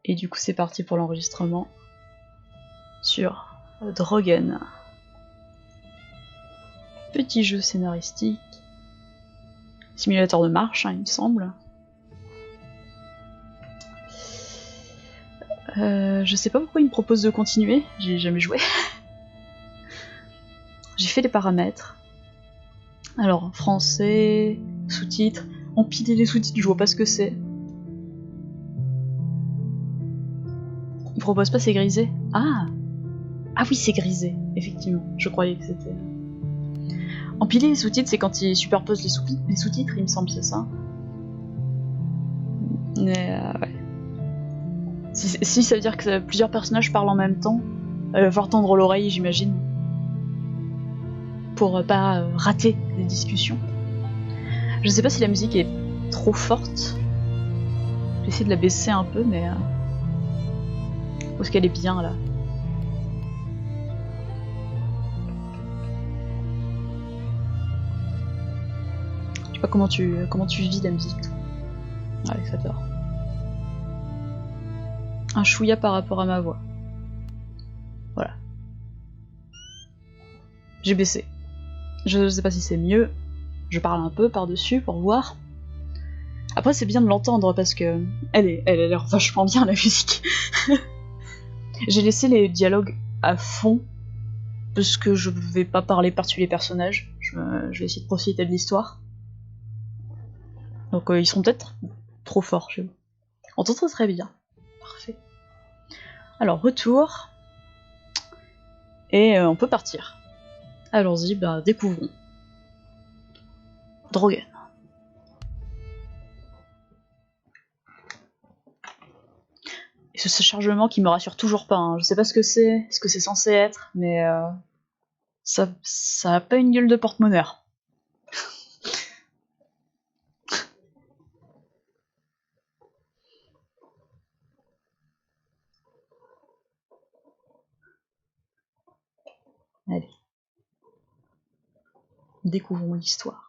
Et du coup c'est parti pour l'enregistrement sur Draugen. Petit jeu scénaristique, simulateur de marche, hein, il me semble. Je sais pas pourquoi il me propose de continuer, j'ai jamais joué. J'ai fait les paramètres. Alors, français, sous-titres, empiler les sous-titres, je vois pas ce que c'est. Il propose pas, c'est grisé. Ah oui, c'est grisé, effectivement, je croyais que c'était... Empiler les sous-titres, c'est quand il superpose les sous-titres, il me semble, c'est ça. Mais ouais. Si ça veut dire que plusieurs personnages parlent en même temps, il va falloir tendre l'oreille, j'imagine, pour pas rater les discussions. Je sais pas si la musique est trop forte. J'ai essayé de la baisser un peu, mais je pense qu'elle est bien là. Je sais pas comment tu vis la musique. Ouais, ça dort. Un chouïa par rapport à ma voix. Voilà. J'ai baissé. Je sais pas si c'est mieux. Je parle un peu par-dessus pour voir. Après c'est bien de l'entendre parce que elle a l'air vachement bien la musique. J'ai laissé les dialogues à fond parce que je vais pas parler par-dessus les personnages. Je vais essayer de profiter de l'histoire. Donc ils sont peut-être trop forts chez vous. On t'entend très bien. Parfait. Alors retour. Et on peut partir. Allons-y, bah découvrons. Draugen. Et ce chargement qui me rassure toujours pas, hein. Je sais pas ce que c'est censé être, mais ça a pas une gueule de porte-monnaie. Allez. Découvrons l'histoire.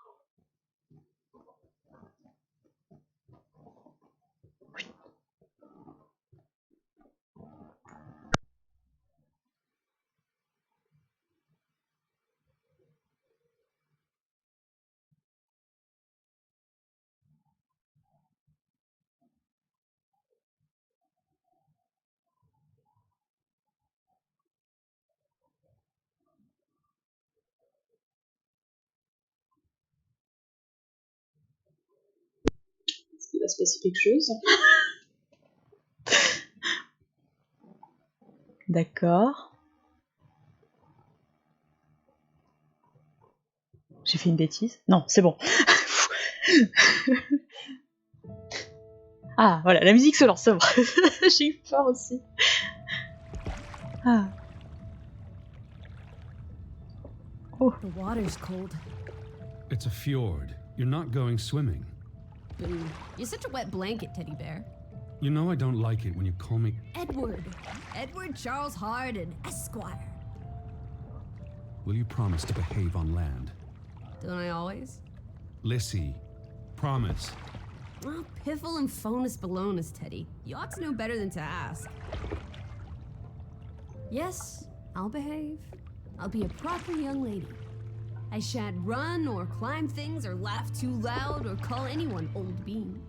Est-ce qu'il va se passer quelque chose? D'accord. J'ai fait une bêtise? Non, c'est bon. Ah, voilà, la musique se lance, c'est bon. J'ai eu peur aussi. Ah. Oh. The water's cold. It's a fjord. You're not going swimming. Boo. You're such a wet blanket, teddy bear. You know I don't like it when you call me... Edward. Edward Charles Harden, Esquire. Will you promise to behave on land? Don't I always? Lissy, promise. Well, piffle and phonus balonus, Teddy. You ought to know better than to ask. Yes, I'll behave. I'll be a proper young lady. I shan't run or climb things or laugh too loud or call anyone old bean.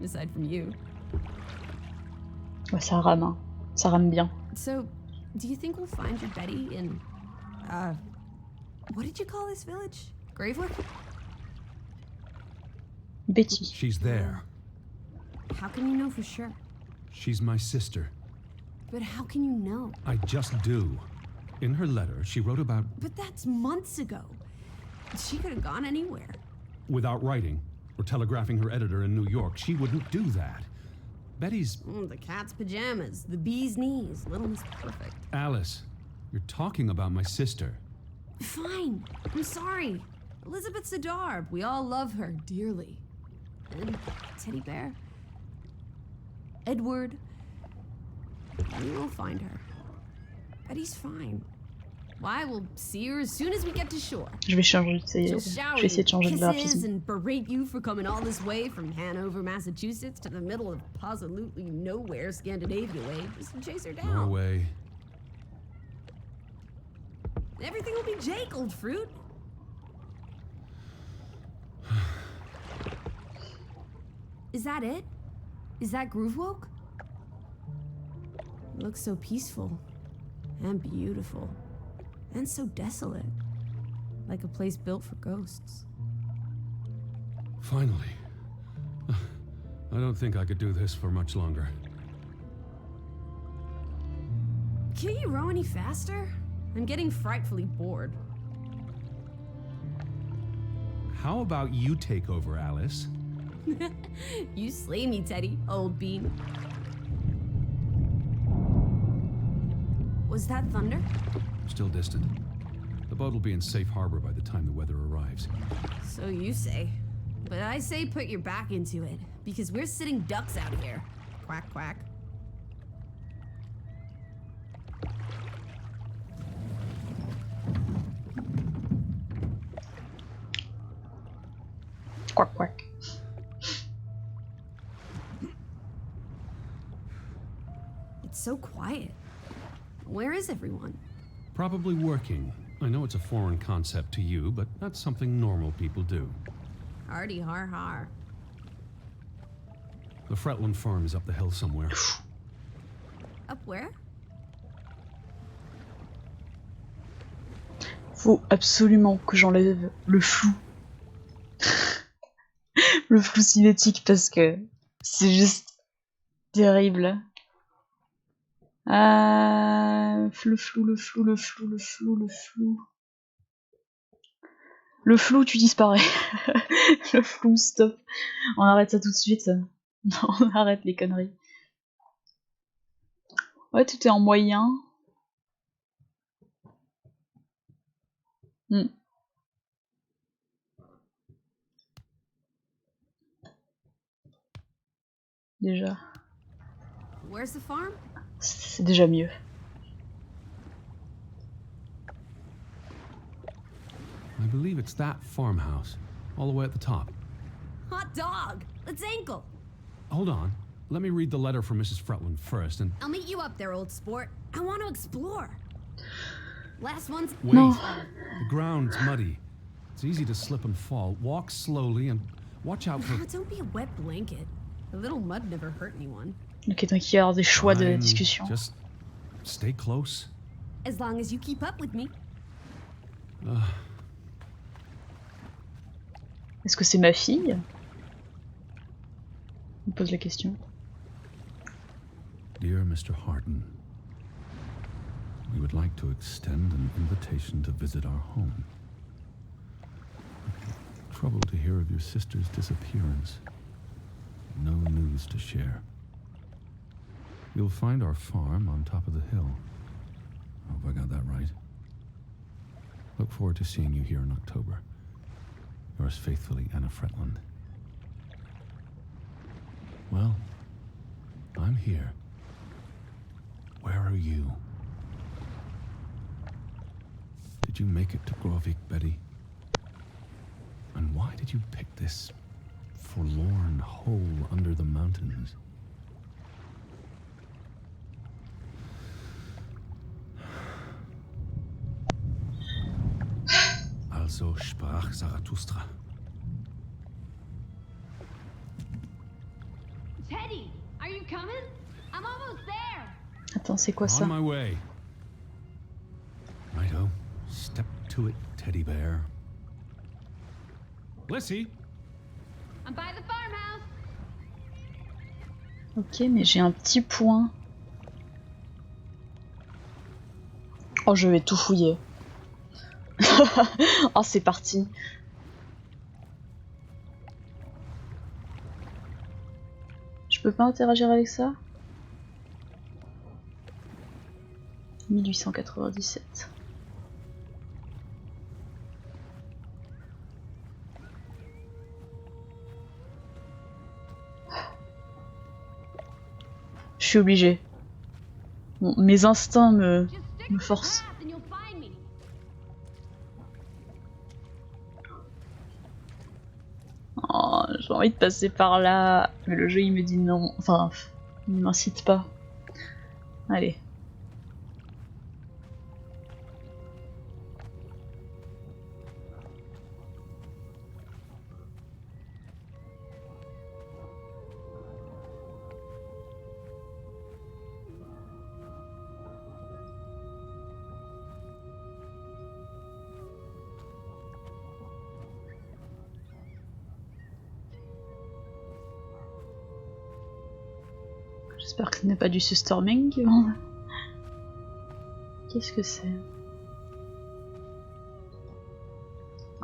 Aside from you. Ouais, ça rame, hein. Ça rame bien. So, do you think we'll find your Betty in... what did you call this village? Gravewood? Betty. She's there. How can you know for sure? She's my sister. But how can you know? I just do. In her letter, she wrote about... But that's months ago. She could have gone anywhere. Without writing or telegraphing her editor in New York, she wouldn't do that. Betty's... The cat's pajamas, the bee's knees, Little Miss Perfect. Alice, you're talking about my sister. Fine, I'm sorry. Elizabeth Sidarb, we all love her dearly. And Teddy Bear. Edward. We will find her. Betty's fine. Why, we'll see her as soon as we get to shore. Je vais changer, She'll je shower vais essayer de you changer de kisses graphisme. and berate you for coming all this way from Hanover, Massachusetts to the middle of absolutely nowhere Scandinavia way just to chase her down. Norway. Everything will be Jake, old fruit. Is that it? Is that Groovewalk? It looks so peaceful and beautiful and so desolate, like a place built for ghosts. Finally. I don't think I could do this for much longer. Can't you row any faster? I'm getting frightfully bored. How about you take over, Alice? You slay me, Teddy, old bean. Was that thunder? Still distant. The boat will be in safe harbor by the time the weather arrives. So you say. But I say put your back into it, because we're sitting ducks out here. Quack, quack. Quack quack. It's so quiet. Where is everyone? Probably working. I know it's a foreign concept to you, but that's something normal people do. Hardy har har. The Fretland farm is up the hill somewhere. Up where? Faut absolument que j'enlève le flou. Le flou cinétique parce que c'est juste terrible. Le flou. Le flou, tu disparais. Le flou, stop. On arrête ça tout de suite. On arrête les conneries. Ouais, tout est en moyen. Déjà. Where's the farm? C'est déjà mieux. I believe it's that farmhouse, all the way at the top. Hot dog! Let's ankle! Hold on. Let me read the letter from Mrs. Fretland first, and... I'll meet you up there, old sport. I want to explore. Last one's... Wait. No. The ground's muddy. It's easy to slip and fall. Walk slowly and watch out for... Don't be a wet blanket. A little mud never hurt anyone. Ok, donc il y a des choix de Fine. discussion. Just stay close. As long as you keep up with me. Est-ce que c'est ma fille? On me pose la question. Dear Mr. Harden, we would like to extend an invitation to visit our home. Troubled to hear of your sister's disappearance. No news to share. You'll find our farm on top of the hill. I hope I got that right. Look forward to seeing you here in October. Yours faithfully, Anna Fretland. Well, I'm here. Where are you? Did you make it to Grovik, Betty? And why did you pick this forlorn hole under the mountains? Also sprach Zarathustra. Teddy, are you coming? I'm almost there. Attends, c'est quoi On ça? my way. Righto. Step to it, teddy bear. Lissy. I'm by the farmhouse. Ok, mais j'ai un petit point. Oh, je vais tout fouiller. Oh, c'est parti. Je peux pas interagir avec ça? 1897. Je suis obligée. Bon, mes instincts me forcent. envie de passer par là, mais le jeu il me dit non. Enfin, il m'incite pas. Allez. J'espère que ce n'est pas du storming. Qu'est-ce que c'est?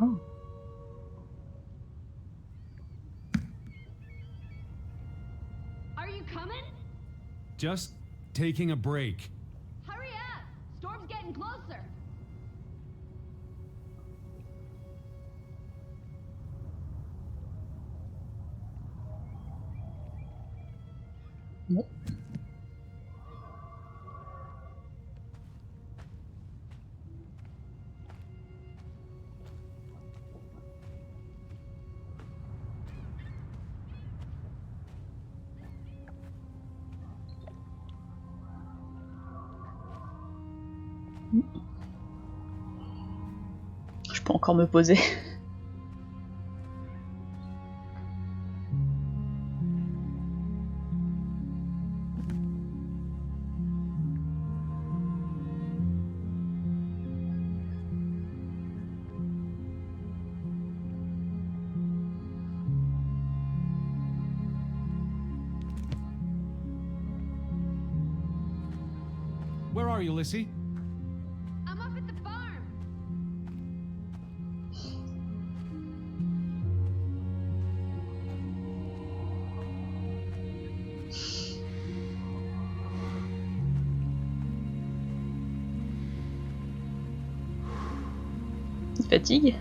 Oh. Are you coming? Just taking a break. Hurry up! Storm's getting closer. Bon. Je peux encore me poser. Where are you, Lissy? I'm up at the farm. Il fatigue.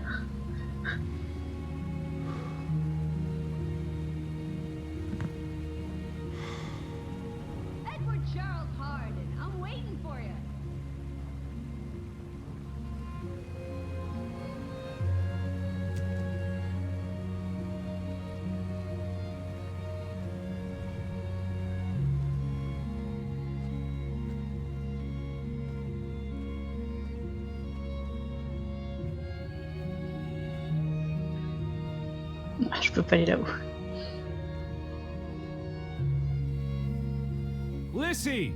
Edward Charles Hardin, I'm waiting for you. Ah, je peux pas aller là-haut. Lissy!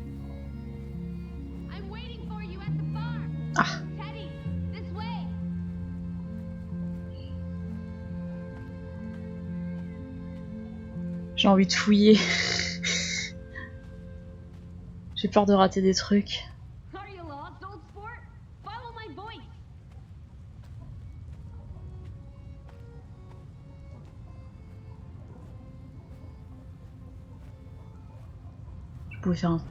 I'm waiting for you at the farm. Ah, Teddy, this way. j'ai envie de fouiller. J'ai peur de rater des trucs. Are you lost, old sport? Follow my voice. Je pouvais faire un truc.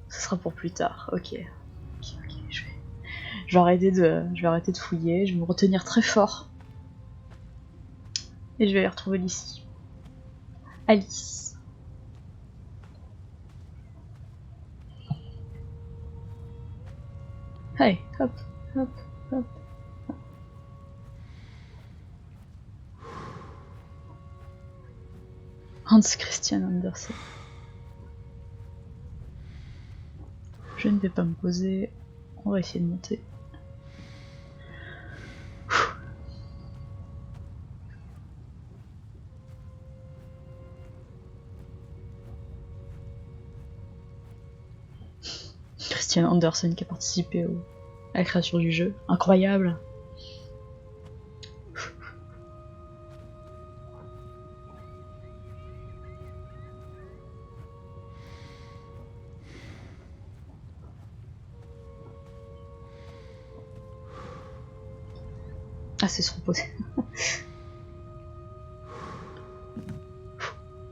Ce sera pour plus tard. Ok. Ok, je vais arrêter de fouiller. Je vais me retenir très fort. Et je vais aller retrouver Alice. Alice. Allez, hop, hop, hop. Hans Christian Andersen. Je ne vais pas me poser. On va essayer de monter. Christian Andersen qui a participé à la création du jeu. Incroyable. Ah, c'est se reposer.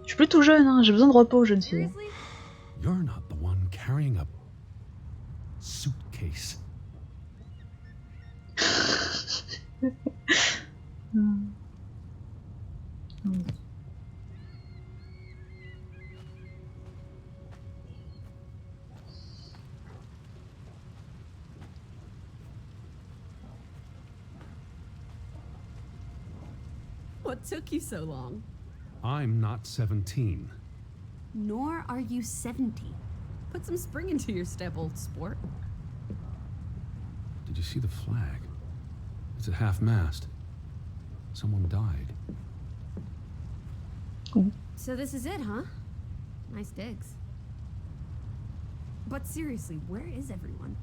Je suis plus tout jeune, hein. J'ai besoin de repos, jeune fille. Seriously? You're not the one carrying a suitcase. What took you so long? I'm not 17. Nor are you 70. Put some spring into your step, old sport. Did you see the flag? It's at half-mast. Someone died. So this is it, huh? Nice digs. But seriously, where is everyone?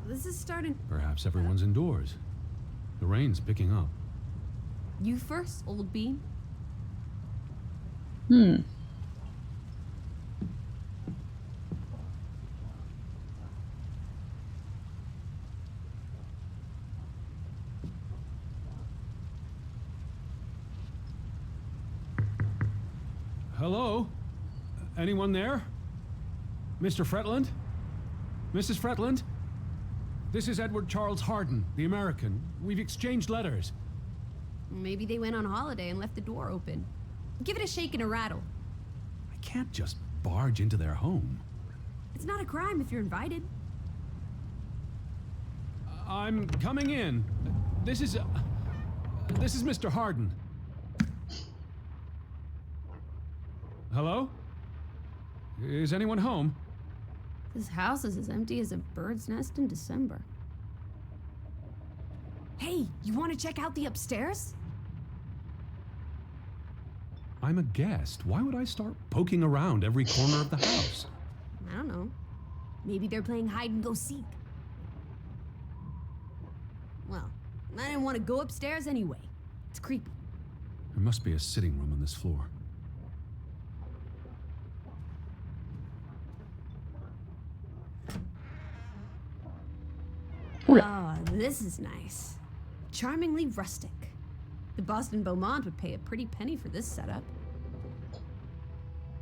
This is starting... Perhaps everyone's indoors. The rain's picking up. You first, old bean. Hello? Anyone there? Mr. Fretland? Mrs. Fretland? This is Edward Charles Harden, the American. We've exchanged letters. Maybe they went on holiday and left the door open. Give it a shake and a rattle. I can't just barge into their home. It's not a crime if you're invited. I'm coming in. This is Mr. Harden. Hello? Is anyone home? This house is as empty as a bird's nest in December. Hey, you want to check out the upstairs? I'm a guest. Why would I start poking around every corner of the house? I don't know. Maybe they're playing hide and go seek. Well, I didn't want to go upstairs anyway. It's creepy. There must be a sitting room on this floor. Oh, this is nice. Charmingly rustic. The Boston Beaumont would pay a pretty penny for this setup.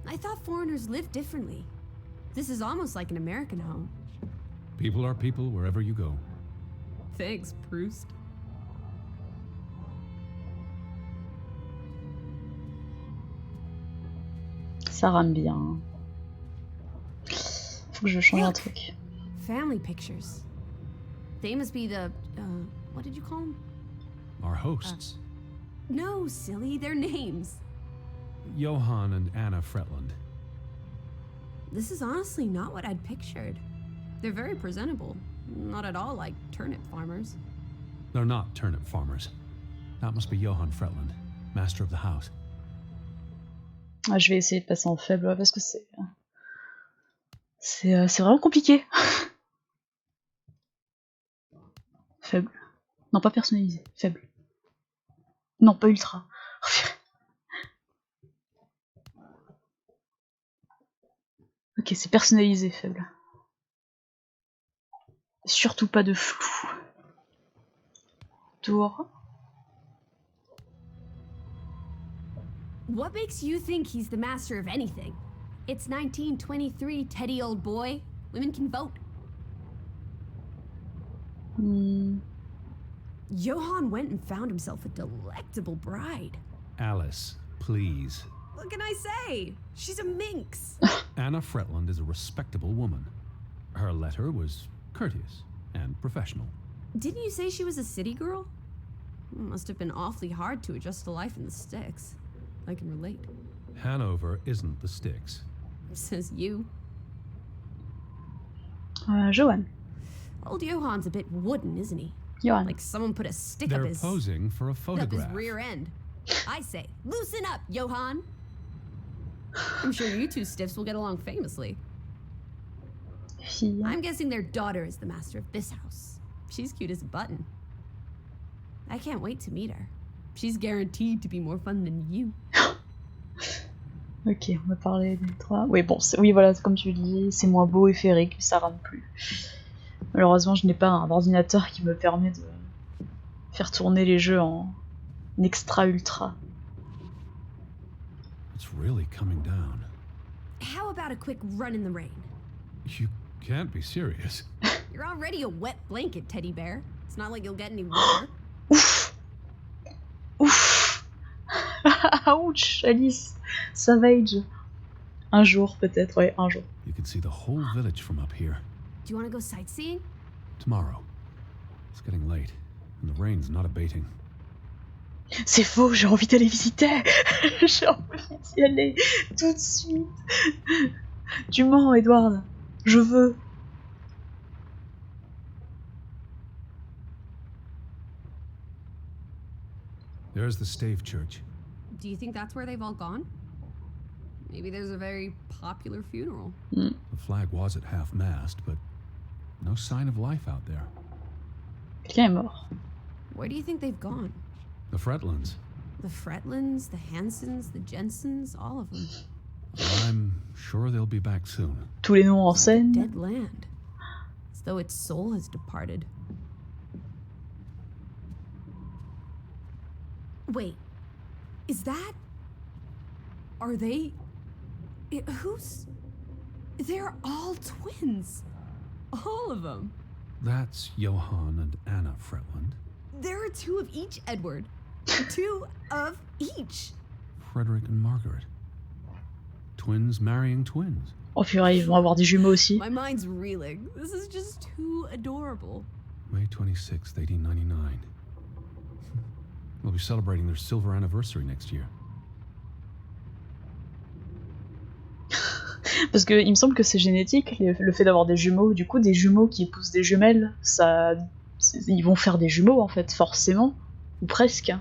I thought foreigners lived differently. This is almost like an American home. People are people wherever you go. Thanks, Proust. Ça rame bien. Faut que je change un truc. Family pictures. They must be the, what did you call them? Our hosts. No, silly, their names. Johann and Anna Fretland. This is honestly not what I'd pictured. They're very presentable. Not at all like turnip farmers. They're not turnip farmers. That must be Johann Fretland, master of the house. Ah, je vais essayer de passer en faible parce que c'est vraiment compliqué. Faible. Non, pas personnalisé. Faible. Non, pas ultra. Ok, c'est personnalisé, faible. Surtout pas de flou. Tour. What makes you think he's the master of anything? It's 1923, Teddy, old boy. Women can vote. Johann went and found himself a delectable bride. Alice, please. What can I say? She's a minx. Anna Fretland is a respectable woman. Her letter was courteous and professional. Didn't you say she was a city girl? Must have been awfully hard to adjust to life in the sticks. I can relate. Hanover isn't the sticks. Says you. Johan. Old Johann's a bit wooden, isn't he? Johan. Like someone put a stick They're up his... posing for a up his photograph. rear end. I say, loosen up, Johann. I'm sure you two stiffs will get along famously. Fille. I'm guessing their daughter is the master of this house. She's cute as a button. I can't wait to meet her. She's guaranteed to be more fun than you. Ok, on va parler des trois. Oui, bon, oui, voilà, comme tu dis, c'est moins beau et féerique, ça rame plus. Malheureusement, je n'ai pas un ordinateur qui me permet de faire tourner les jeux en extra ultra. It's really coming down. How about a quick run in the rain? You can't be serious. You're already a wet blanket, teddy bear. It's not like you'll get any water. Ouf. Ouf. Ouch, Alice. Savage. Un jour, peut-être, ouais, un jour. You can see the whole village from up here. Do you want to go sightseeing? Tomorrow. It's getting late, and the rain's not abating. C'est faux, j'ai envie d'aller visiter. J'ai envie d'y aller tout de suite. Tu mens, Edward. Je veux. There's the Stave Church. Do you think that's where they've all gone? Maybe there's a very popular funeral. The flag was at half-mast, but no sign of life out there. Quelqu'un est mort. Where do you think they've gone? The Fretlands. The Fretlands, the Hansons, the Jensens, all of them. I'm sure they'll be back soon. Tous les noms en scène. Dead land. As though its soul has departed. Wait. Is that... Are they... Who's... They're all twins. All of them. That's Johann and Anna Fretland. There are two of each, Edward. Two of each. Frederick and Margaret. Twins marrying twins. Oh purée, ils vont avoir des jumeaux aussi. My mind's reeling. This is just too adorable. May 26th, 1899. We'll be celebrating their silver anniversary next year. Parce que il me semble que c'est génétique, le fait d'avoir des jumeaux. Du coup, des jumeaux qui épousent des jumelles, ça, ils vont faire des jumeaux en fait, forcément, ou presque.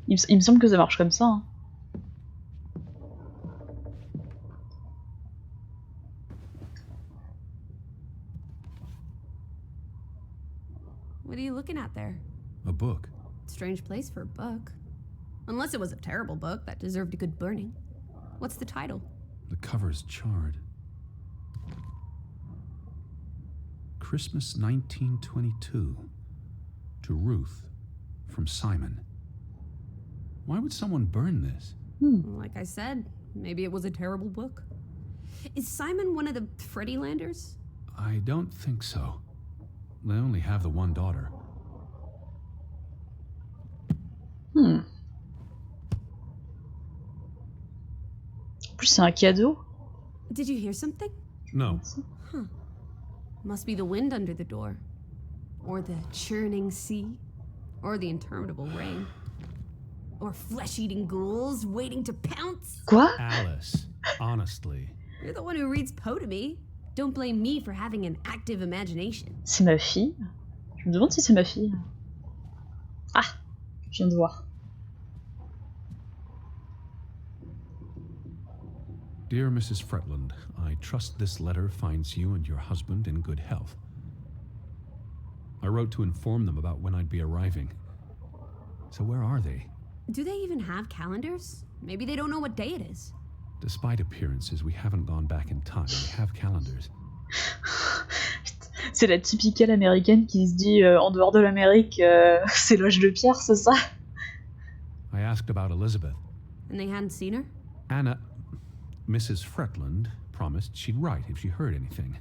Il me semble que ça marche comme ça. Hein. What are you looking at there? A book. Strange place for a book. Unless it was a terrible book that deserved a good burning. What's the title? The cover's charred. Christmas 1922. To Ruth, from Simon. Why would someone burn this? Like I said, maybe it was a terrible book. Is Simon one of the Freddylanders? I don't think so. They only have the one daughter. En plus, c'est un cadeau. Did you hear something? No. Must be the wind under the door. Or the churning sea. Or the interminable rain. Or flesh-eating ghouls waiting to pounce. Quoi? Alice, honestly. You're the one who reads Poe to me. Don't blame me for having an active imagination. C'est ma fille. Je me demande si c'est ma fille. Ah, je viens de voir. Dear Mrs. Fretland, I trust this letter finds you and your husband in good health. I wrote to inform them about when I'd be arriving. So where are they? Do they even have calendars? Maybe they don't know what day it is. Despite appearances, we haven't gone back in time. We have calendars. C'est la typicale américaine qui se dit en dehors de l'Amérique, c'est l'âge de pierre, c'est ça? I asked about Elizabeth. And they hadn't seen her? Anna, Mrs. Fretland, promised she'd write if she heard anything.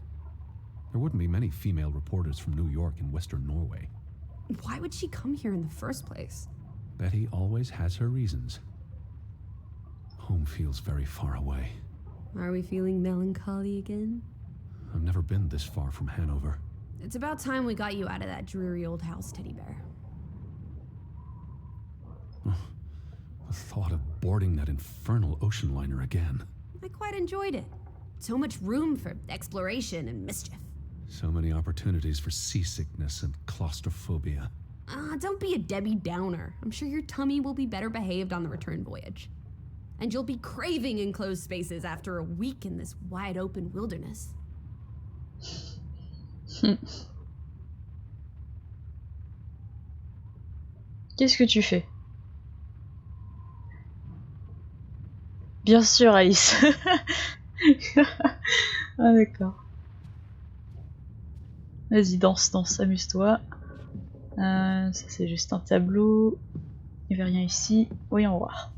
There wouldn't be many female reporters from New York and Western Norway. Why would she come here in the first place? Betty always has her reasons. Home feels very far away. Are we feeling melancholy again? I've never been this far from Hanover. It's about time we got you out of that dreary old house, Teddy Bear. The thought of boarding that infernal ocean liner again. I quite enjoyed it. So much room for exploration and mischief. So many opportunities for seasickness and claustrophobia. Don't be a Debbie Downer. I'm sure your tummy will be better behaved on the return voyage. And you'll be craving enclosed spaces after a week in this wide open wilderness. Qu'est-ce que tu fais? Bien sûr, Alice. Ah d'accord. Vas-y, danse, amuse-toi. Ça c'est juste un tableau. Il n'y avait rien ici. Voyons voir.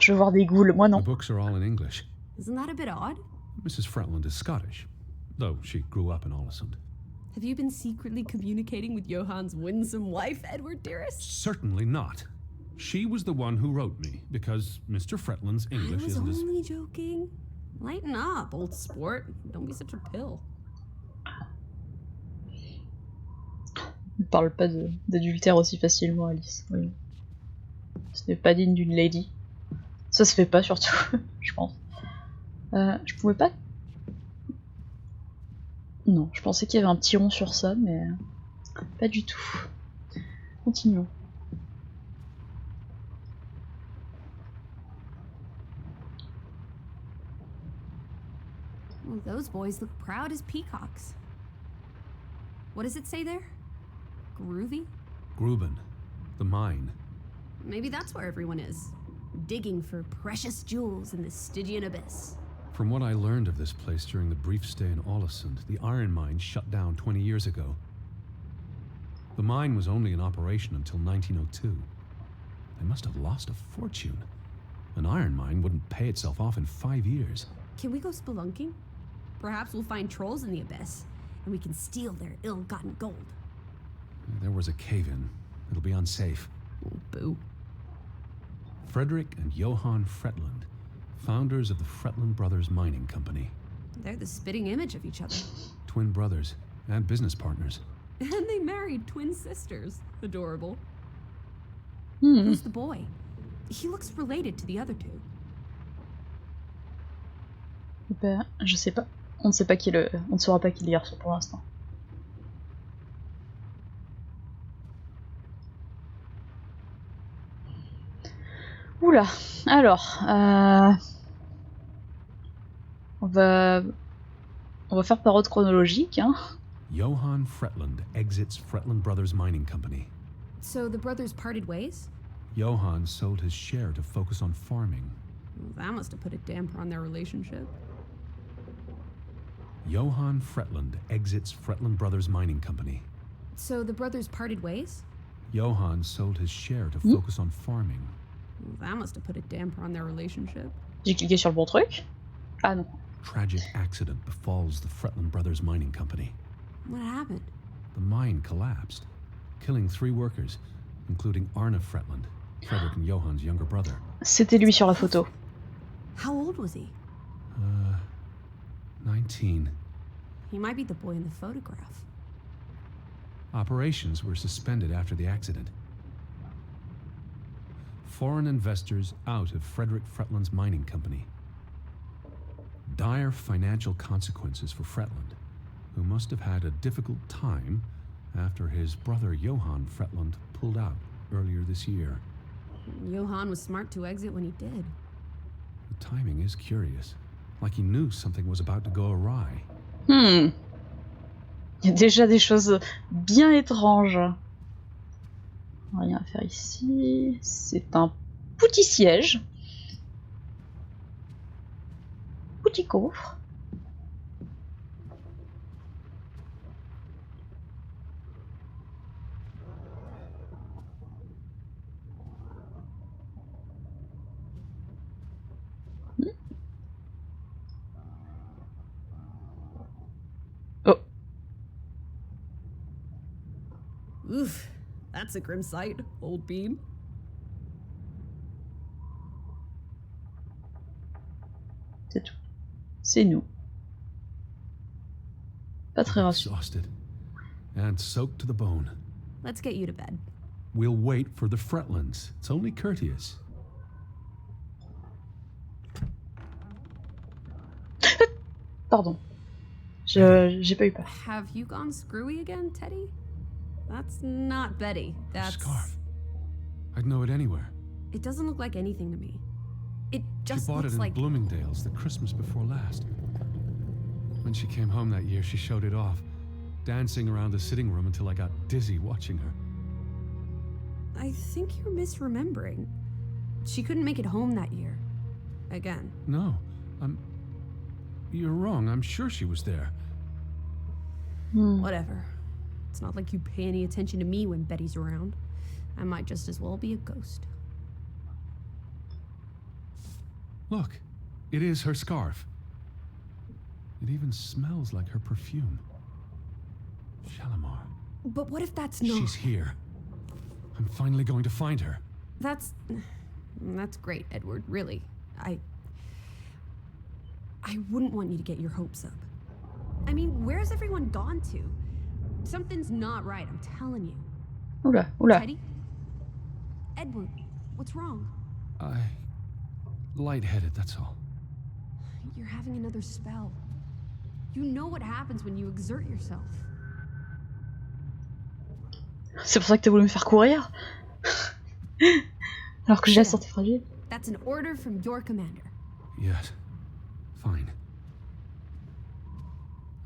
Je veux voir des ghouls, moi non. The books are all in English. Isn't that a bit odd? Mrs. Fretland is Scottish, though she grew up in Ålesund. Have you been secretly communicating with Johann's winsome wife, Edward, dearest? Certainly not. She was the one who wrote me, because Mr. Fretland's English I was isn't as... only joking. Lighten up, old sport. Don't be such a pill. Ne parle pas d'adultère aussi facilement, Alice. Oui. Ce n'est pas digne d'une lady. Ça se fait pas surtout, je pense. Je pouvais pas... Non, je pensais qu'il y avait un petit rond sur ça, mais pas du tout. Continuons. Well, those boys look proud as peacocks. What does it say there? Groovy? Gruben, the mine. Maybe that's where everyone is. Digging for precious jewels in the Stygian abyss. From what I learned of this place during the brief stay in Ålesund, the iron mine shut down 20 years ago. The mine was only in operation until 1902. They must have lost a fortune. An iron mine wouldn't pay itself off in 5 years. Can we go spelunking? Perhaps we'll find trolls in the abyss, and we can steal their ill-gotten gold. There was a cave-in. It'll be unsafe. Oh, boo. Frederick and Johann Fretland, founders of the Fretland Brothers Mining Company. They're the spitting image of each other. Twin brothers and business partners. And they married twin sisters. Adorable. Hmm. Who's the boy? He looks related to the other two. Ben, je sais pas. On ne sait pas qui est le... On ne saura pas qui est le garçon pour l'instant. Oula, alors... On va faire par ordre chronologique, hein. Johann Fretland exits Fretland Brothers Mining Company. So the brothers parted ways? Johann sold his share to focus on farming. Well, that must have put a damper on their relationship. Johann Fretland exits Fretland Brothers Mining Company. So the brothers parted ways? Johann sold his share to focus on farming. Well, that must have put a damper on their relationship. J'ai cliqué sur le bon truc. Ah non. Tragic accident befalls the Fretland Brothers Mining Company. What happened? The mine collapsed, killing 3 workers, including Arne Fretland, Frederick and Johann's younger brother. C'était lui sur la photo. How old was he? 19. He might be the boy in the photograph. Operations were suspended after the accident. Foreign investors out of Frederick Fretland's mining company. Dire financial consequences for Fretland, who must have had a difficult time after his brother Johann Fretland pulled out earlier this year. Johann was smart to exit when he did. The timing is curious, like he knew something was about to go awry. Il y a déjà des choses bien étranges. Rien à faire ici. C'est un petit siège. Petit coffre. Oh. Oof, that's a grim sight, old bean. C'est tout. C'est nous. Pas très rassurant. Exhausted and soaked to the bone. Let's get you to bed. We'll wait for the Fretlands. It's only courteous. Pardon. J'ai pas eu peur. Have you gone screwy again, Teddy? That's not Betty. That's... Scarf. I'd know it anywhere. It doesn't look like anything to me. It just She bought looks it in like... Bloomingdale's the Christmas before last. When she came home that year, she showed it off, dancing around the sitting room until I got dizzy watching her. I think you're misremembering. She couldn't make it home that year. Again. No, you're wrong. I'm sure she was there. Whatever. It's not like you pay any attention to me when Betty's around. I might just as well be a ghost. Look, it is her scarf. It even smells like her perfume. Shalimar. But what if that's not... She's here. I'm finally going to find her. That's great, Edward, really. I wouldn't want you to get your hopes up. I mean, where's everyone gone to? Something's not right, I'm telling you. Oula, oula. Teddy? Edward, what's wrong? Lightheaded, that's all. You're having another spell. You know what happens when you exert yourself. C'est pour ça que t'as voulu me faire courir. Alors que j'ai la santé fragile. That's an order from your commander. Yes. Fine.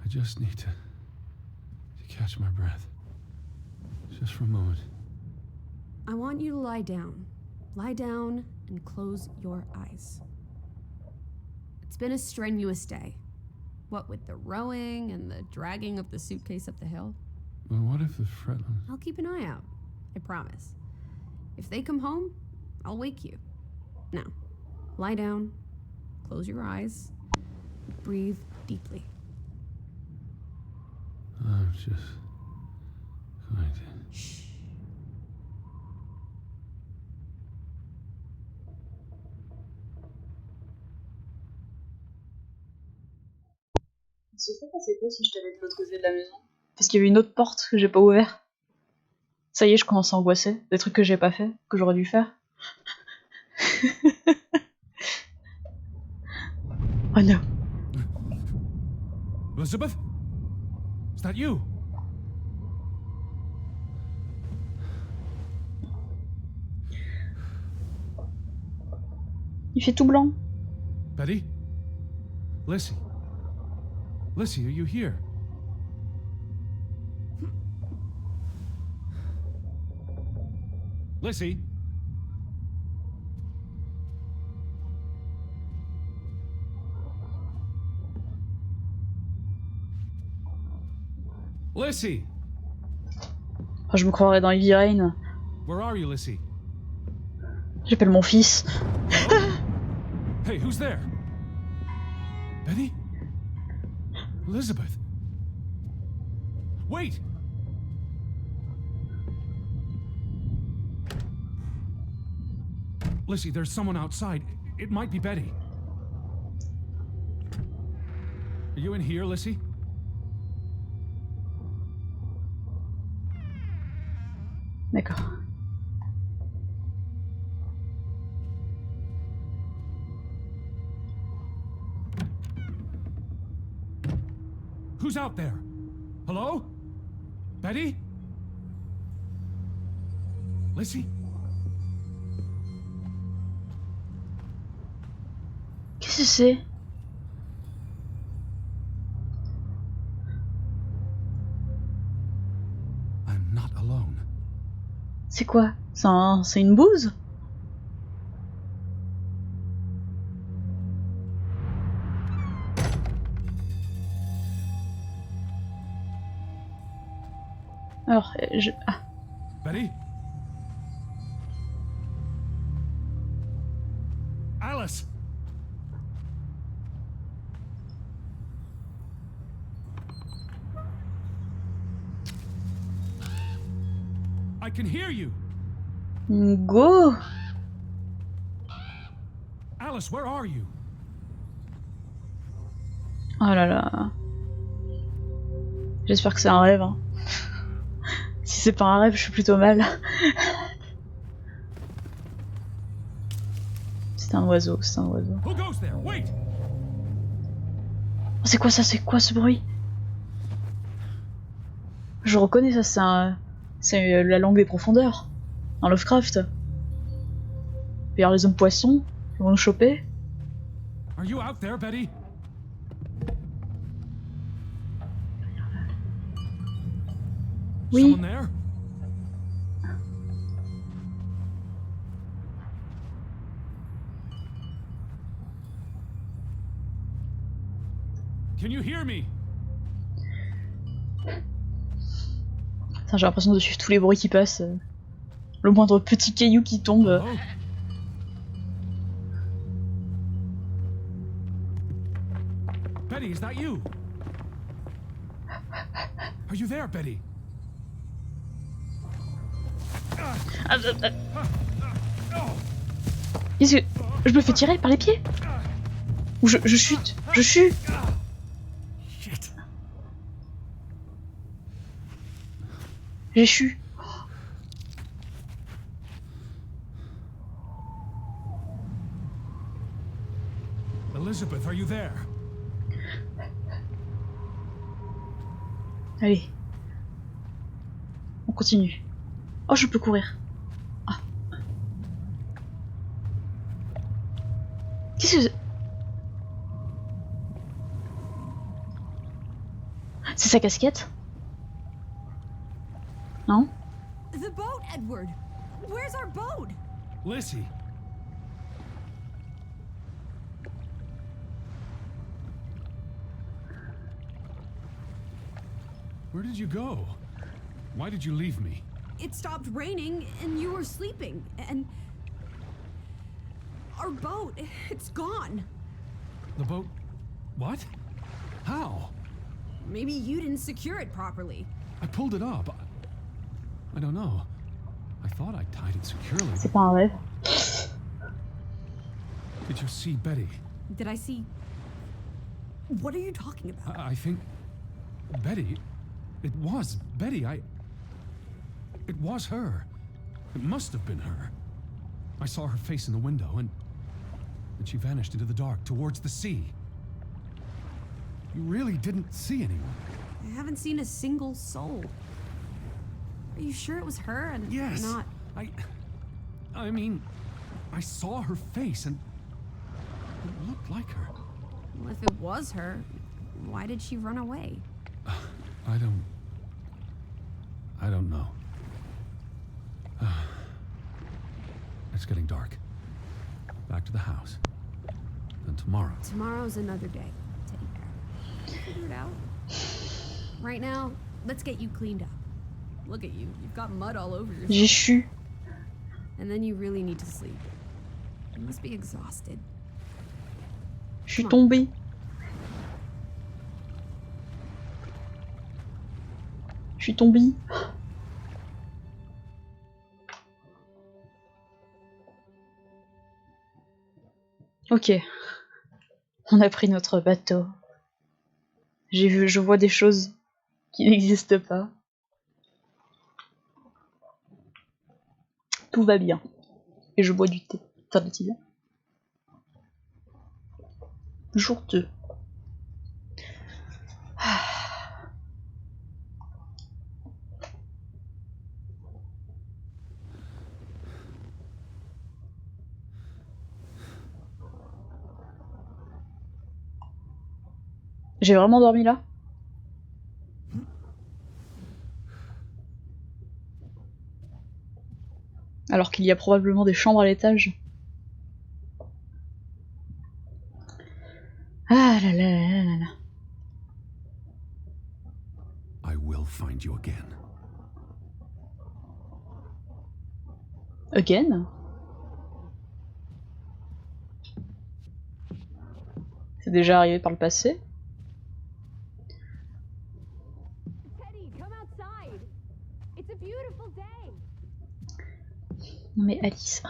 I just need to catch my breath. Just for a moment. I want you to lie down. Lie down and close your eyes. It's been a strenuous day. What with the rowing and the dragging of the suitcase up the hill. But what if the Fretlin... I'll keep an eye out. I promise. If they come home, I'll wake you. Now, lie down, close your eyes, breathe deeply. I'm just going to... Shh. Il se serait passé quoi si je t'avais de l'autre côté de la maison? Parce qu'il y avait une autre porte que j'ai pas ouverte. Ça y est, je commence à angoisser. Des trucs que j'ai pas fait, que j'aurais dû faire. Oh non. Elizabeth? Is that you? Il fait tout blanc. Betty? Lissy? Lissy, are you here? Lissy? Lissy! Oh, je me croirais dans Heavy Rain. Where are you, Lissy? J'appelle mon fils. Hey, who's there? Betty? Elizabeth? Wait! Lissy, there's someone outside. It might be Betty. Are you in here, Lissy? D'accord. Who's out there? Hello? Betty? Lissy? Qu'est-ce que c'est? I'm not alone. C'est quoi? C'est une bouse? Alors, Ah. Betty? Alice? I can hear you. Go! Alice, where are you? Oh là là. J'espère que c'est un rêve. Hein. Si c'est pas un rêve, je suis plutôt mal. C'est un oiseau, c'est un oiseau. Who goes there? Wait. Oh, c'est quoi ça? C'est quoi ce bruit? Je reconnais ça, c'est la langue des profondeurs. Dans Lovecraft. Il y a les hommes poissons qui vont nous choper. Are you out there, Betty? Oui. Someone there? Can you hear me? J'ai l'impression de suivre tous les bruits qui passent. Le moindre petit caillou qui tombe. Hello? Betty, is that you? Are you there, Betty? Qu'est-ce que... Je me fais tirer par les pieds? Ou je chute? Je chute? Shit. J'ai chu. Elizabeth, are you there? Allez. On continue. Oh, je peux courir. Ah. Qu'est-ce que c'est? C'est sa casquette? Non? The boat, Edward! Where's our boat? Lissy. Where did you go? Why did you leave me? It stopped raining and you were sleeping, and our boat, it's gone. The boat? What? How? Maybe you didn't secure it properly. I pulled it up. I don't know. I thought I tied it securely. C'est pas un rêve. Did you see Betty? Did I see... What are you talking about? I think... Betty? It was Betty. It was her. It must have been her. I saw her face in the window, and she vanished into the dark towards the sea. You really didn't see anyone? I haven't seen a single soul. Are you sure it was her and Yes. not... I mean, I saw her face, and it looked like her. Well, if it was her, why did she run away? I don't know. It's getting dark. Back to the house. Then tomorrow. Tomorrow's another day, Teddy Bear. Figure it out. Right now, let's get you cleaned up. Look at you. You've got mud all over yourself. J'ai chu. And then you really need to sleep. You must be exhausted. Je suis tombée. Je suis tombée. Ok. On a pris notre bateau. Je vois des choses qui n'existent pas. Tout va bien. Et je bois du thé. Enfin, de tisane. Jour 2. J'ai vraiment dormi là? Alors qu'il y a probablement des chambres à l'étage. Ah là là là là là. I will find you again. Again? C'est déjà arrivé par le passé? Teddy, come outside. It's a beautiful day. Non mais Alice.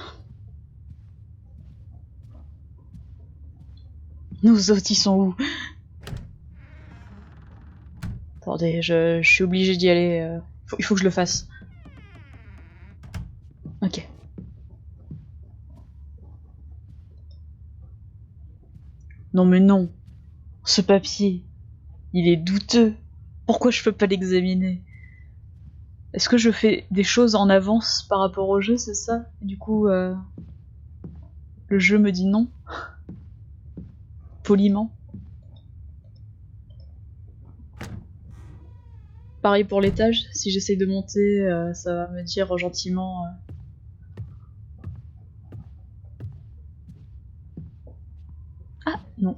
Nos autres, ils sont où? Attendez, je suis obligée d'y aller. Il faut que je le fasse. Ok. Non mais non. Ce papier, il est douteux. Pourquoi je peux pas l'examiner? Est-ce que je fais des choses en avance par rapport au jeu, c'est ça? Et du coup, le jeu me dit non. Poliment. Pareil pour l'étage, si j'essaye de monter, ça va me dire gentiment... Ah, non.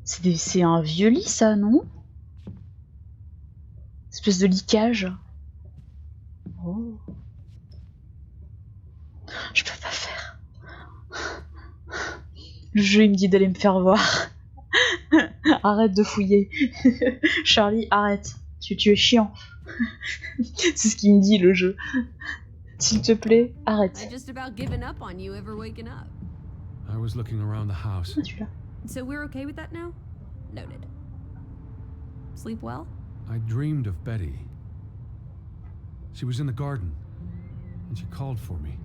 C'est un vieux lit, ça, non? Espèce de liquage. Oh. Je peux pas faire. Le jeu, il me dit d'aller me faire voir. Arrête de fouiller. Charlie, arrête. Tu es chiant. C'est ce qu'il me dit, le jeu. S'il te plaît, arrête. I just about given up on you ever waking up. I was looking around the house. Ah, celui-là. So we're okay with that now? Noted. Sleep well? I dreamed of Betty. She was in the garden, and she called for me.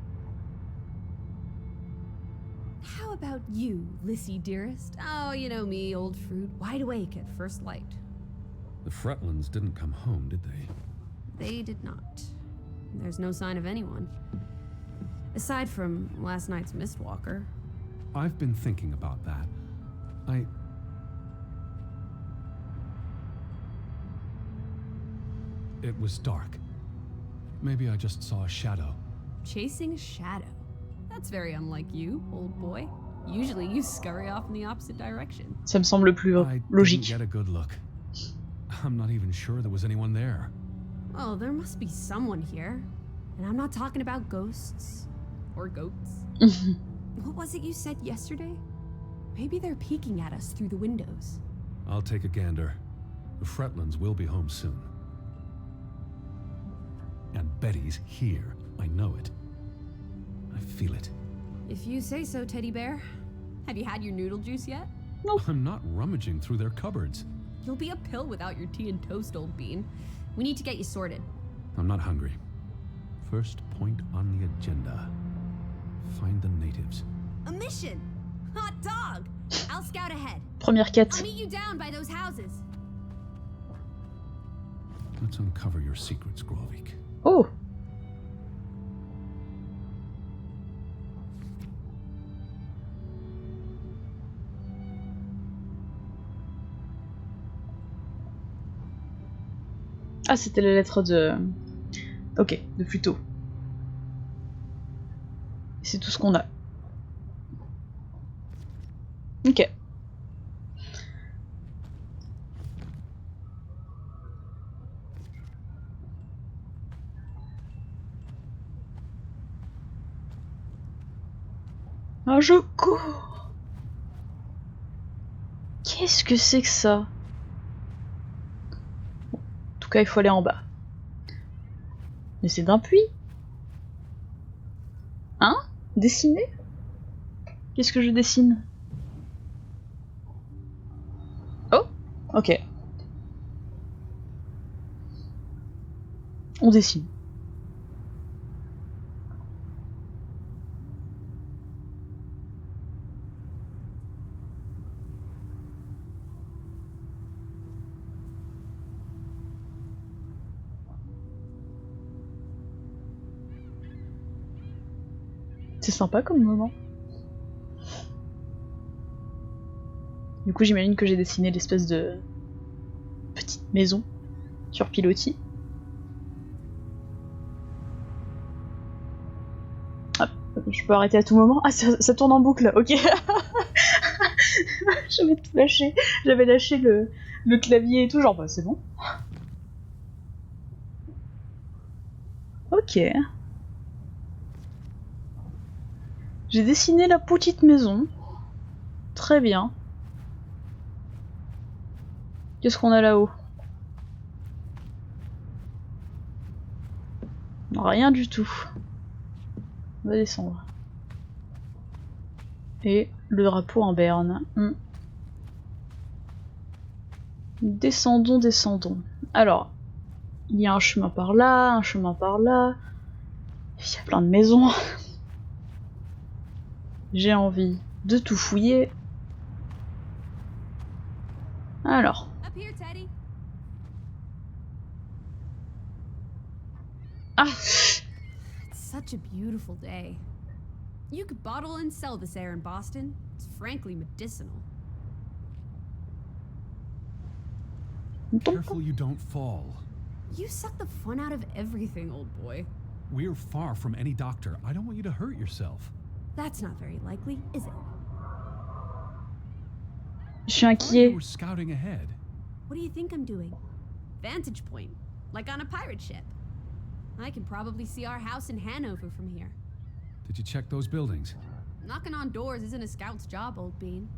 How about you, Lissy dearest? Oh, you know me, old fruit, wide awake at first light. The Fretlands didn't come home, did they? They did not. There's no sign of anyone. Aside from last night's Mistwalker. I've been thinking about that. It was dark. Maybe I just saw a shadow. Chasing a shadow? That's very unlike you, old boy. Usually you scurry off in the opposite direction. Ça me semble le plus I logique. didn't get a good look. I'm not even sure there was anyone there. Well, there must be someone here. And I'm not talking about ghosts. Or goats. What was it you said yesterday? Maybe they're peeking at us through the windows. I'll take a gander. The Fretlands will be home soon. And Betty's here. I know it. I feel it. If you say so, teddy bear. Have you had your noodle juice yet? I'm not rummaging through their cupboards. You'll be a pill without your tea and toast, old bean. We need to get you sorted. I'm not hungry. First point on the agenda. Find the natives. A mission! Hot dog! I'll scout ahead. Première I'll quête. meet you down by those houses. Let's uncover your secrets, Grovik. Oh! Ah, c'était la lettre de... Ok, de plus tôt. C'est tout ce qu'on a. Ok. Ah, je cours. Qu'est-ce que c'est que ça? En tout cas, il faut aller en bas. Mais c'est d'un puits. Hein? Dessiner? Qu'est-ce que je dessine? Oh, ok. On dessine. C'est sympa comme moment. Du coup, j'imagine que j'ai dessiné l'espèce de petite maison sur pilotis. Hop, je peux arrêter à tout moment. Ah, ça tourne en boucle, ok. J'avais tout lâché. J'avais lâché le clavier et tout, genre, bah c'est bon. Ok. J'ai dessiné la petite maison. Très bien. Qu'est-ce qu'on a là-haut? Rien du tout. On va descendre. Et le drapeau en berne. Descendons, descendons. Alors, il y a un chemin par là, un chemin par là. Il y a plein de maisons. J'ai envie de tout fouiller. Alors. Up here, Teddy. Ah! It's such a beautiful day. You could bottle and sell this air in Boston. It's frankly medicinal. Careful you don't fall. You suck the fun out of everything, old boy. We're far from any doctor. I don't want you to hurt yourself. That's not very likely, is it? Je suis inquiet. We're scouting ahead. What do you think I'm doing? Vantage point, like on a pirate ship. I can probably see our house in Hanover from here. Did you check those buildings? Knocking on doors isn't a scout's job, old bean.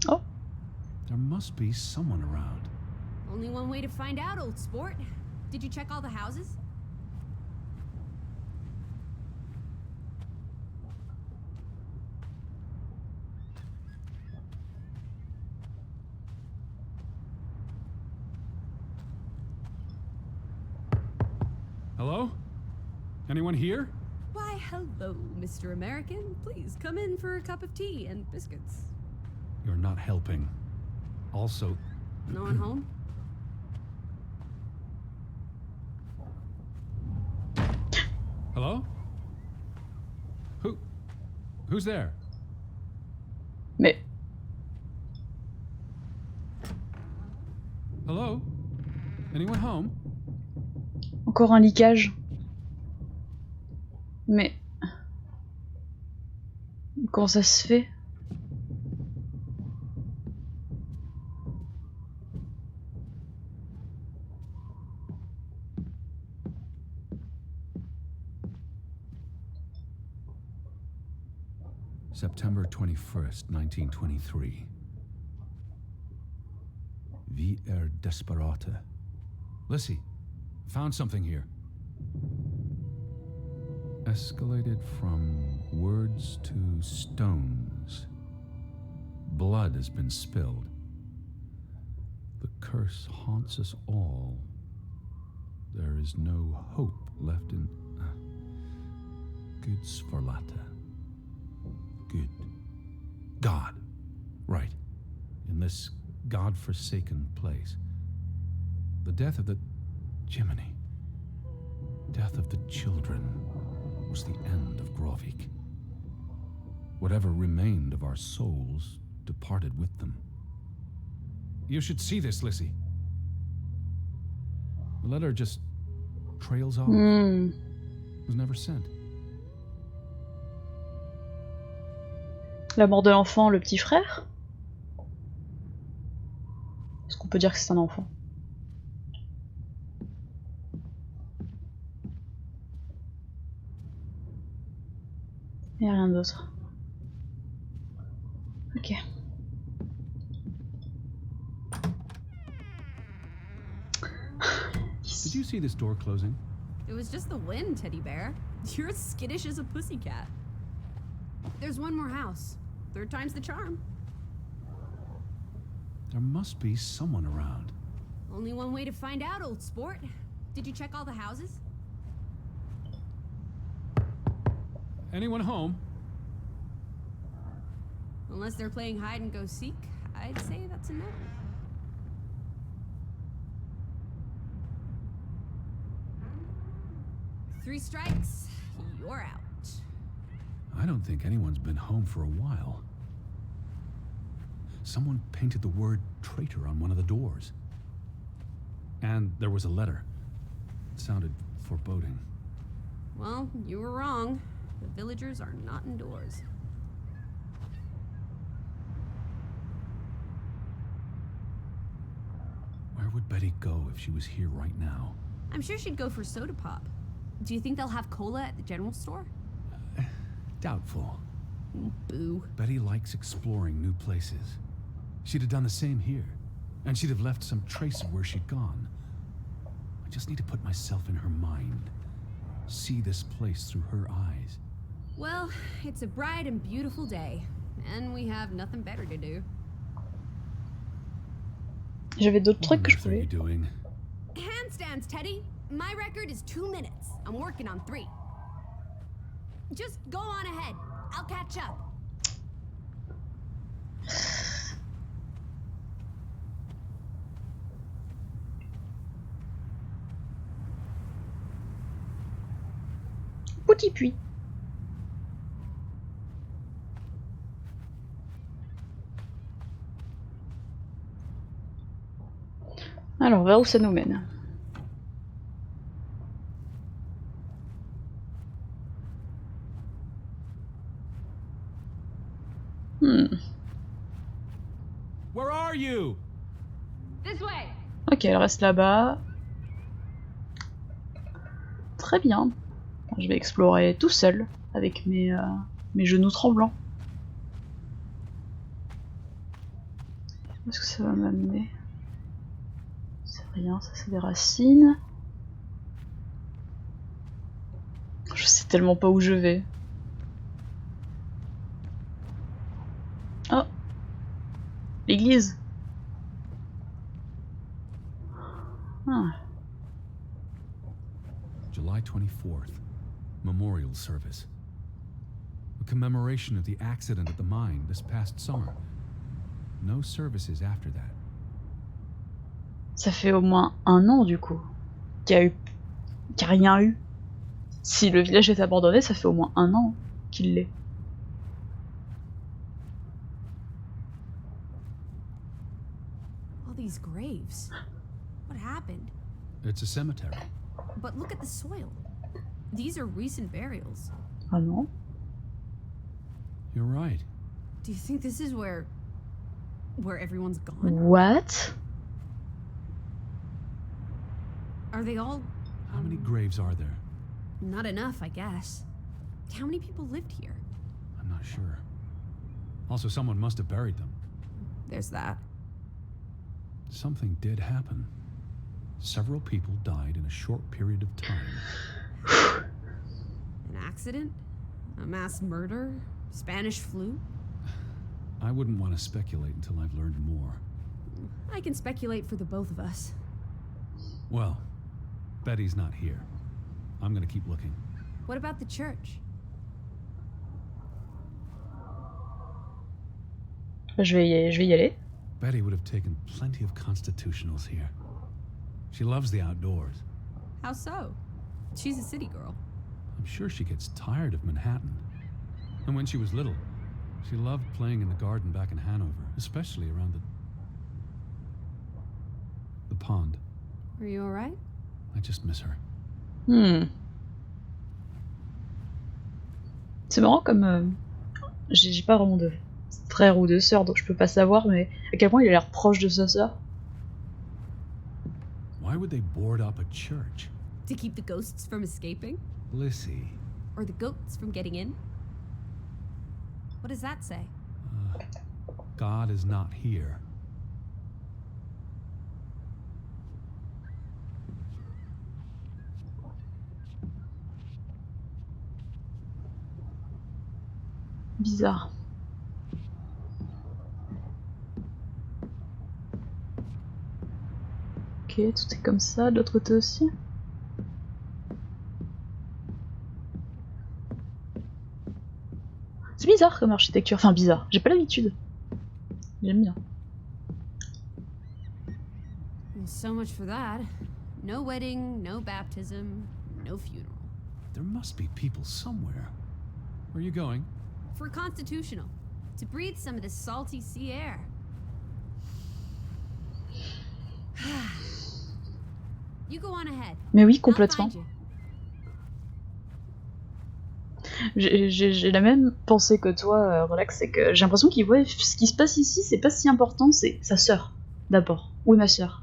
Oh. There must be someone around. Only one way to find out, old sport. Did you check all the houses? Hello? Anyone here? Why, hello, Mr. American. Please come in for a cup of tea and biscuits. You're not helping. Also... No one home? Hello? Who's there? Mais... Hello? Anyone home? Encore un leakage. Mais... Comment ça se fait? September 21st, 1923. Vi desperata. Lissy, found something here. Escalated from words to stones. Blood has been spilled. The curse haunts us all. There is no hope left in... Guds förlåta. Good. God. Right. In this God-forsaken place. The death of the... Jiminy. Death of the children was the end of Grovik. Whatever remained of our souls departed with them. You should see this, Lissy. The letter just trails off. Was never sent. La mort de l'enfant, le petit frère? Est-ce qu'on peut dire que c'est un enfant? Il n'y a rien d'autre. Ok. Did you see this door closing? It was just the wind, teddy bear. You're as skittish as a pussycat. There's one more house. Third time's the charm. There must be someone around. Only one way to find out, old sport. Did you check all the houses? Anyone home? Unless they're playing hide and go seek, I'd say that's a no. Three strikes, you're out. I don't think anyone's been home for a while. Someone painted the word traitor on one of the doors. And there was a letter. It sounded foreboding. Well, you were wrong. The villagers are not indoors. Where would Betty go if she was here right now? I'm sure she'd go for soda pop. Do you think they'll have cola at the general store? Doubtful. Boo. Betty likes exploring new places. She'd have done the same here. And she'd have left some trace of where she'd gone. I just need to put myself in her mind. See this place through her eyes. Well, it's a bright and beautiful day. And we have nothing better to do. J'avais d'autres trucs que je What are you pouvais. doing? Handstands, Teddy. My record is 2 minutes. I'm working on 3. Just go on ahead. I'll catch up. Petit puits. Alors, vers où ça nous mène? Where are you? This way. Ok, elle reste là-bas. Très bien. Je vais explorer tout seul, avec mes genoux tremblants. Où est-ce que ça va m'amener? C'est rien, ça c'est des racines. Je sais tellement pas où je vais. Oh! L'église! July 24th. Memorial service. A commemoration of the accident at the mine this past summer. No services after that. Ça fait au moins 1 an du coup qu'il y a rien eu. Si le village est abandonné, ça fait au moins 1 an qu'il l'est. All these graves. What happened? It's a cemetery. But look at the soil. These are recent burials. Ah non? You're right. Do you think this is where everyone's gone? What? Are they all... How many graves are there? Not enough, I guess. How many people lived here? I'm not sure. Also, someone must have buried them. There's that. Something did happen. Several people died in a short period of time. An accident? A mass murder? Spanish flu? I wouldn't want to speculate until I've learned more. I can speculate for the both of us. Well, Betty's not here. I'm gonna keep looking. What about the church? Je vais y aller. Betty would have taken plenty of constitutionals here. She loves the outdoors. How so? She's a city girl. I'm sure she gets tired of Manhattan. And when she was little, she loved playing in the garden back in Hanover, especially around the pond. Are you alright? I just miss her. C'est marrant comme j'ai pas vraiment de frère ou de sœur, donc je peux pas savoir, mais à quel point il a l'air proche de sa sœur. Why would they board up a church? To keep the ghosts from escaping? Lissy. Or the goats from getting in? What does that say? God is not here. Bizarre. Ok, tout est comme ça, de l'autre côté aussi. C'est bizarre comme architecture, enfin bizarre, j'ai pas l'habitude. J'aime bien. So much for that. No wedding, no baptism, no funeral. There must be people somewhere. Where are you going? For constitutional. To breathe some of this salty sea air. You go on ahead. Mais oui, I'll complètement. find you. J'ai la même pensée que toi, Relax, c'est que j'ai l'impression qu'il voit ce qui se passe ici, c'est pas si important, c'est sa sœur, d'abord. Oui, ma sœur.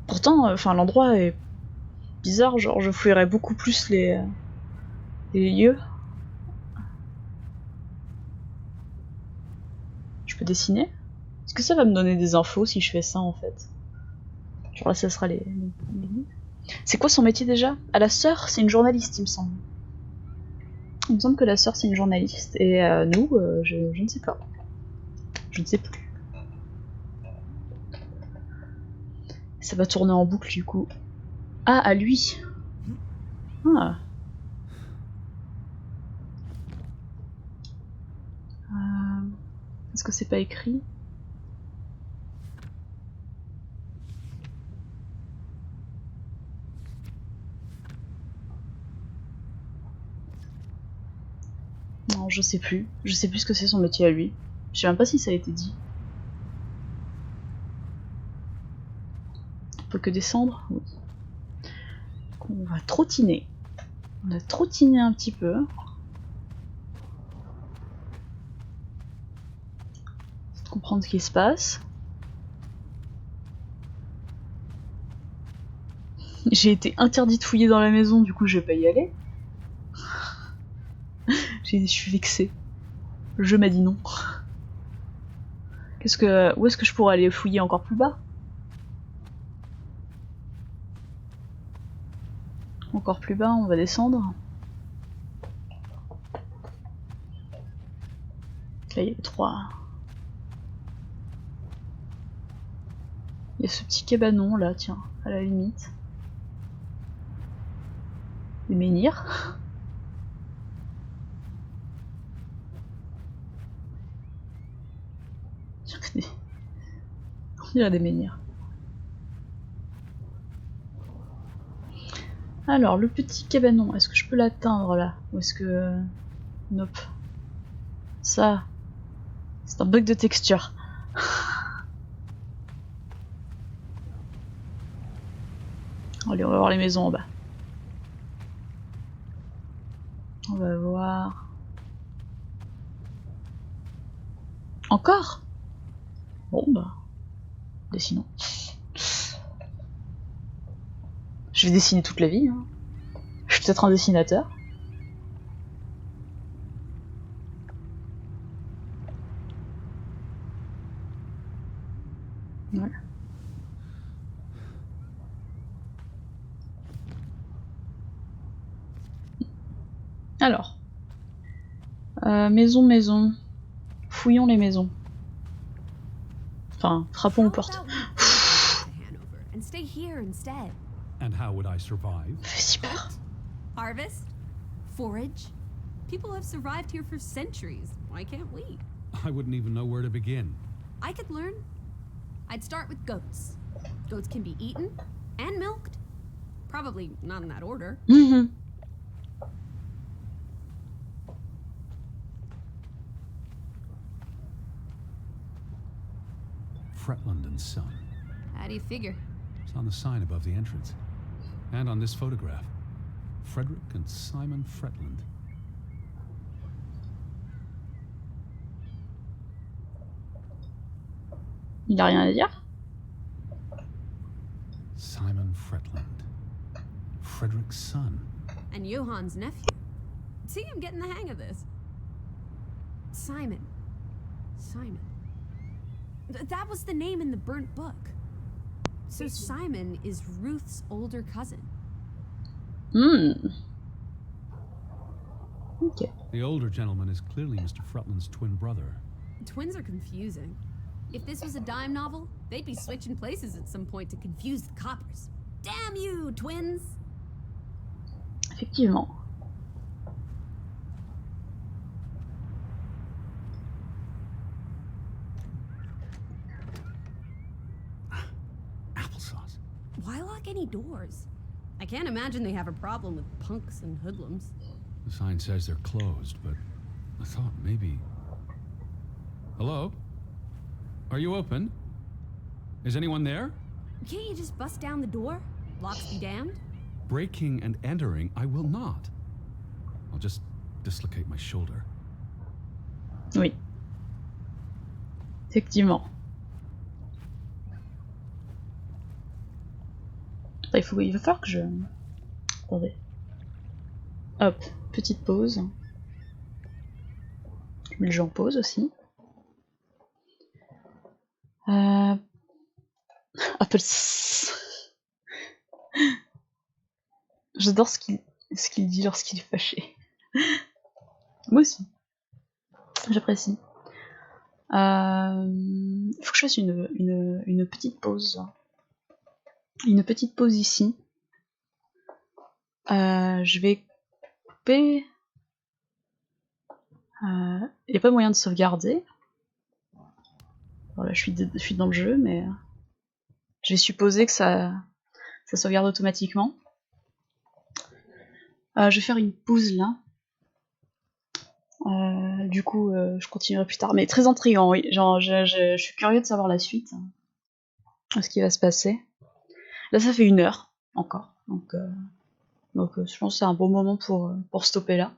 Pourtant, l'endroit est bizarre, genre je fouillerais beaucoup plus les lieux. Je peux dessiner? Est-ce que ça va me donner des infos si je fais ça en fait? Genre là, ça sera les... C'est quoi son métier déjà? Ah, la sœur, c'est une journaliste, il me semble. Il me semble que la sœur, c'est une journaliste. Et nous, je ne sais pas. Je ne sais plus. Ça va tourner en boucle du coup. Ah, à lui. Ah. Est-ce que c'est pas écrit? Non, je sais plus. Je sais plus ce que c'est son métier à lui. Je sais même pas si ça a été dit. On peut que descendre? Oui. On va trottiner. On a trottiné un petit peu. Essayer de comprendre ce qui se passe. J'ai été interdit de fouiller dans la maison, du coup je vais pas y aller. Je suis vexée. Le jeu m'a dit non. Où est-ce que je pourrais aller fouiller encore plus bas? Encore plus bas, on va descendre. Là, il y a 3. Il y a ce petit cabanon là, tiens, à la limite. Des menhirs. On dirait des menhirs. Alors, le petit cabanon, est-ce que je peux l'atteindre là? Ou est-ce que... Nope. Ça, c'est un bug de texture. Allez, on va voir les maisons en bas. On va voir... Encore? Bon bah... Dessinons. Je vais dessiner toute la vie. Hein. Je suis peut-être un dessinateur. Voilà. Alors. Maison. Fouillons les maisons. Enfin, frappons aux portes. And how would I survive? Fait si peur. Harvest? Forage? People have survived here for centuries. Why can't we? I wouldn't even know where to begin. I could learn. I'd start with goats. Goats can be eaten and milked. Probably not in that order. Mhm. Fretland and Son. How do you figure? It's on the sign above the entrance. And on this photograph. Frederick and Simon Fretland. Il a rien à dire? Simon Fretland. Frederick's son. And Johan's nephew. See, I'm getting the hang of this. Simon. That was the name in the burnt book. So Simon is Ruth's older cousin. Ok. The older gentleman is clearly Mr. Fretland's twin brother. Twins are confusing. If this was a dime novel, they'd be switching places at some point to confuse the coppers. Damn you, twins! Effectivement. Applesauce. Why lock any doors? I can't imagine they have a problem with punks and hoodlums. The sign says they're closed, but I thought maybe... Hello? Are you open? Is anyone there? Can't you just bust down the door? Locks be damned? Breaking and entering, I will not. I'll just dislocate my shoulder. Oui. Effectivement. Il va falloir que je... Attendez. Hop, petite pause. Je mets le jeu en pause aussi. Apple. J'adore ce qu'il dit lorsqu'il est fâché. Moi aussi. J'apprécie. Faut que je fasse une petite pause. Une petite pause ici. Je vais couper. Il n'y a pas moyen de sauvegarder. Voilà, je suis dans le jeu, mais je vais supposer que ça sauvegarde automatiquement. Je vais faire une pause là. Du coup, je continuerai plus tard. Mais très intriguant, oui. Genre, je suis curieux de savoir la suite. Ce qui va se passer. Là, ça fait 1 heure encore. Donc je pense que c'est un bon moment pour stopper là.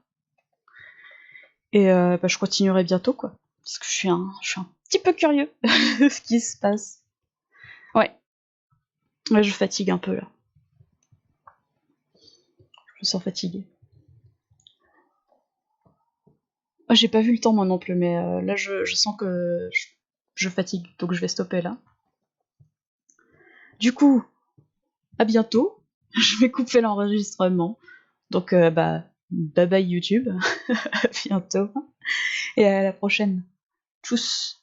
Et je continuerai bientôt, quoi. Parce que je suis un petit peu curieux de ce qui se passe. Ouais, je fatigue un peu là. Je me sens fatiguée. Oh, j'ai pas vu le temps moi non plus, mais là je sens que je fatigue, donc je vais stopper là. Du coup, à bientôt. Je vais couper l'enregistrement. Donc bye bye YouTube. À bientôt. Et à la prochaine. Tchuss.